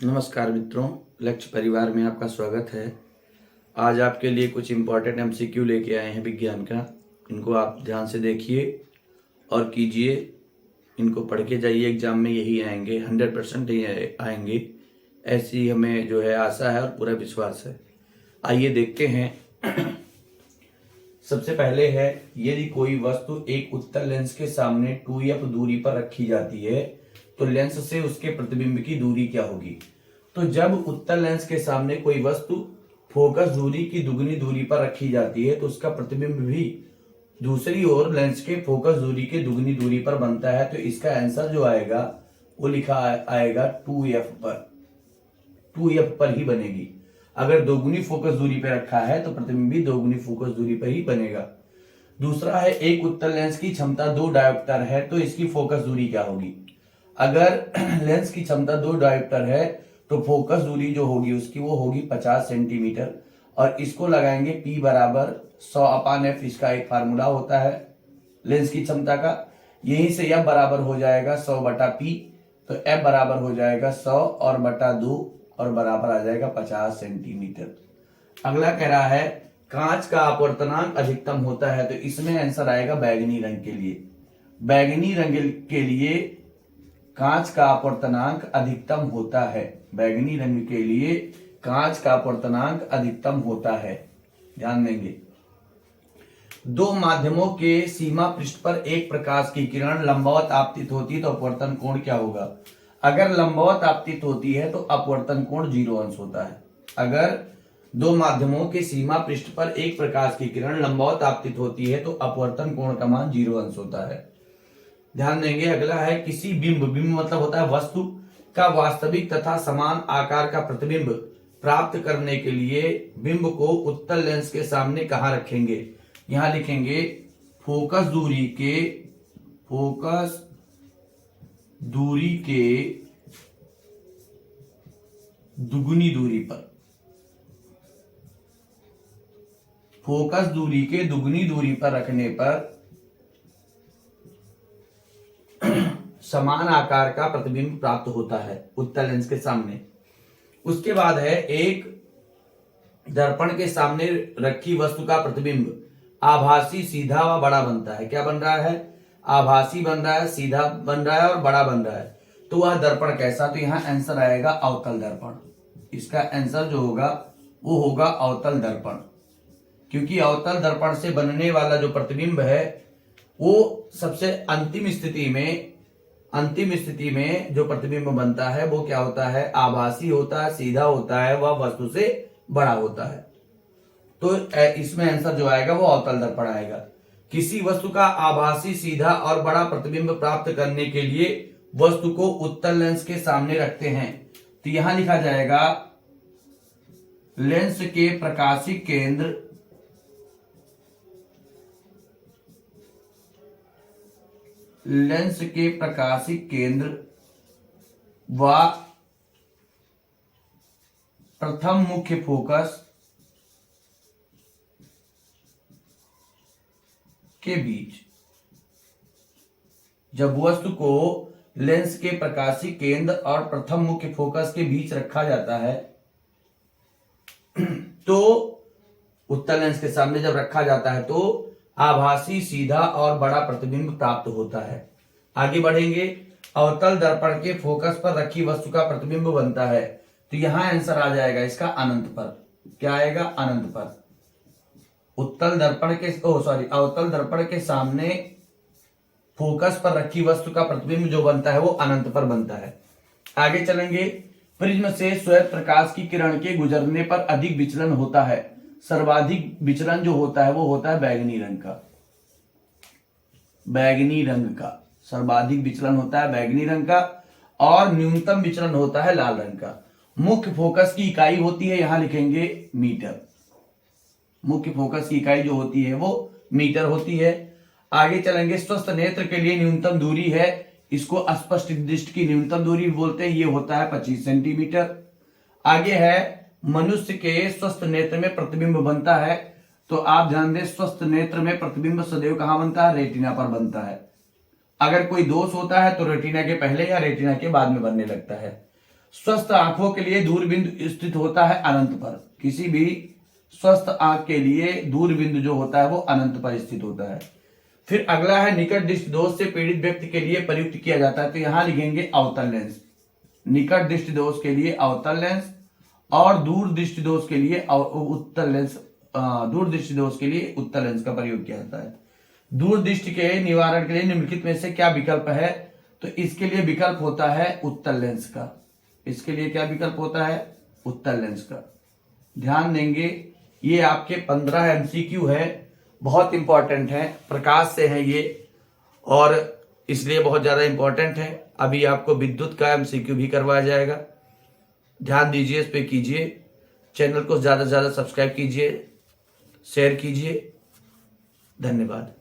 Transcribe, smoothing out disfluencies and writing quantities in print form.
नमस्कार मित्रों, लक्ष्य परिवार में आपका स्वागत है। आज आपके लिए कुछ इम्पोर्टेंट एमसीक्यू लेके आए हैं विज्ञान का। इनको आप ध्यान से देखिए और कीजिए। इनको पढ़ के जाइए, एग्जाम में यही आएंगे, 100% ये आएंगे, ऐसी हमें जो है आशा है और पूरा विश्वास है। आइए देखते हैं। सबसे पहले है, यदि कोई वस्तु एक उत्तल लेंस के सामने 2f दूरी पर रखी जाती है तो लेंस से उसके प्रतिबिंब की दूरी क्या होगी। तो जब उत्तल लेंस के सामने कोई वस्तु फोकस दूरी की दुगनी दूरी पर रखी जाती है तो उसका प्रतिबिंब भी दूसरी ओर लेंस के फोकस दूरी के दुगनी दूरी पर बनता है। तो इसका आंसर जो आएगा वो लिखा आएगा 2f पर ही बनेगी। अगर दोगुनी फोकस दूरी पर रखा है तो प्रतिबिंब भी दोगुनी फोकस दूरी पर ही बनेगा। दूसरा है, एक उत्तल लेंस की क्षमता 2 डायोप्टर है तो इसकी फोकस दूरी क्या होगी। अगर लेंस की क्षमता 2 डायोप्टर है तो फोकस दूरी जो होगी उसकी वो होगी 50 सेंटीमीटर और इसको लगाएंगे P बराबर 100/f। इसका एक फार्मूला होता है लेंस की क्षमता का। यहीं से F बराबर हो जाएगा 100/P। तो F बराबर हो जाएगा 100 और बटा 2 और बराबर आ जाएगा 50 सेंटीमीटर। अगला कह रहा है, कांच का अपवर्तनांक अधिकतम होता है तो इसमें आंसर आएगा बैगनी रंग के लिए। बैगनी रंग के लिए कांच का अपवर्तनांक अधिकतम होता है। बैगनी रंग के लिए कांच का अपवर्तनांक अधिकतम होता है, ध्यान देंगे। दो माध्यमों के सीमा पृष्ठ पर एक प्रकाश की किरण लंबवत आपतित होती है तो अपवर्तन कोण क्या होगा। अगर लंबवत आपतित होती है तो अपवर्तन कोण 0 अंश होता है। अगर दो माध्यमों के सीमा पृष्ठ पर एक प्रकाश की किरण लंबवत आपतित होती है तो अपवर्तन कोण का मान 0 अंश होता है, ध्यान देंगे। अगला है, किसी बिंब मतलब होता है वस्तु का वास्तविक तथा समान आकार का प्रतिबिंब प्राप्त करने के लिए बिंब को उत्तल लेंस के सामने कहां रखेंगे। यहां लिखेंगे फोकस दूरी के दुगुनी दूरी पर। फोकस दूरी के दुगुनी दूरी पर रखने पर समान आकार का प्रतिबिंब प्राप्त होता है उत्तल लेंस के सामने। उसके बाद है, एक दर्पण के सामने रखी वस्तु का प्रतिबिंब आभासी, सीधा व बड़ा बनता है। क्या बन रहा है? आभासी बन रहा है, सीधा बन रहा है और बड़ा बन रहा है। तो वह दर्पण कैसा? तो यहां आंसर आएगा अवतल दर्पण। इसका आंसर जो होगा वो होगा अवतल दर्पण, क्योंकि अवतल दर्पण से बनने वाला जो प्रतिबिंब है वो सबसे अंतिम स्थिति में जो प्रतिबिंब बनता है वो क्या होता है? आभासी होता है, सीधा होता है, वह वस्तु से बड़ा होता है। तो इसमें आंसर जो आएगा वो अवतल दर्पण आएगा। किसी वस्तु का आभासी, सीधा और बड़ा प्रतिबिंब प्राप्त करने के लिए वस्तु को उत्तल लेंस के सामने रखते हैं तो यहां लिखा जाएगा लेंस के प्रकाशिक केंद्र व प्रथम मुख्य फोकस के बीच। जब वस्तु को लेंस के प्रकाशिक केंद्र और प्रथम मुख्य फोकस के बीच रखा जाता है तो उत्तल लेंस के सामने जब रखा जाता है तो आभासी, सीधा और बड़ा प्रतिबिंब प्राप्त होता है। आगे बढ़ेंगे, अवतल दर्पण के फोकस पर रखी वस्तु का प्रतिबिंब बनता है तो यहां आंसर आ जाएगा इसका अनंत पर। क्या आएगा? अनंत पर। अवतल दर्पण के सामने फोकस पर रखी वस्तु का प्रतिबिंब जो बनता है वो अनंत पर बनता है। आगे चलेंगे, प्रिज्म से श्वेत प्रकाश की किरण के गुजरने पर अधिक विचलन होता है। सर्वाधिक विचलन जो होता है वो होता है बैगनी रंग का। सर्वाधिक विचलन होता है बैगनी रंग का और न्यूनतम विचलन होता है लाल रंग का। मुख्य फोकस की इकाई होती है, यहां लिखेंगे मीटर। मुख्य फोकस की इकाई जो होती है वो मीटर होती है। आगे चलेंगे, स्वस्थ नेत्र के लिए न्यूनतम दूरी है, इसको अस्पष्ट दृष्टि की न्यूनतम दूरी बोलते हैं, ये होता है 25 सेंटीमीटर। आगे है, मनुष्य के स्वस्थ नेत्र में प्रतिबिंब बनता है तो आप ध्यान दें, स्वस्थ नेत्र में प्रतिबिंब सदैव कहां बनता है? रेटिना पर बनता है। अगर कोई दोष होता है तो रेटिना के पहले या रेटिना के बाद में बनने लगता है। स्वस्थ आंखों के लिए दूरबिंदु स्थित होता है अनंत पर। किसी भी स्वस्थ आंख के लिए दूरबिंदु जो होता है वो अनंत पर स्थित होता है। फिर अगला है निकट दृष्टि दोष से पीड़ित व्यक्ति के लिए प्रयुक्त किया जाता है, तो यहां लिखेंगे अवतल लेंस। निकट दृष्टि दोष के लिए अवतल लेंस और दूर दृष्टि दोष के लिए उत्तल लेंस, दूर दृष्टि दोष के लिए उत्तल लेंस का प्रयोग किया जाता है। दूर दृष्टि के निवारण के लिए निम्नलिखित में से क्या विकल्प है, तो इसके लिए विकल्प होता है उत्तल लेंस का। इसके लिए क्या विकल्प होता है, उत्तल लेंस का। ध्यान देंगे, ये आपके 15 एमसीक्यू है, बहुत इंपॉर्टेंट है, प्रकाश से है ये और इसलिए बहुत ज्यादा इंपॉर्टेंट है। अभी आपको विद्युत का एमसीक्यू भी करवाया जाएगा, ध्यान दीजिए, इस पे कीजिए। चैनल को ज्यादा से ज्यादा सब्सक्राइब कीजिए, शेयर कीजिए। धन्यवाद।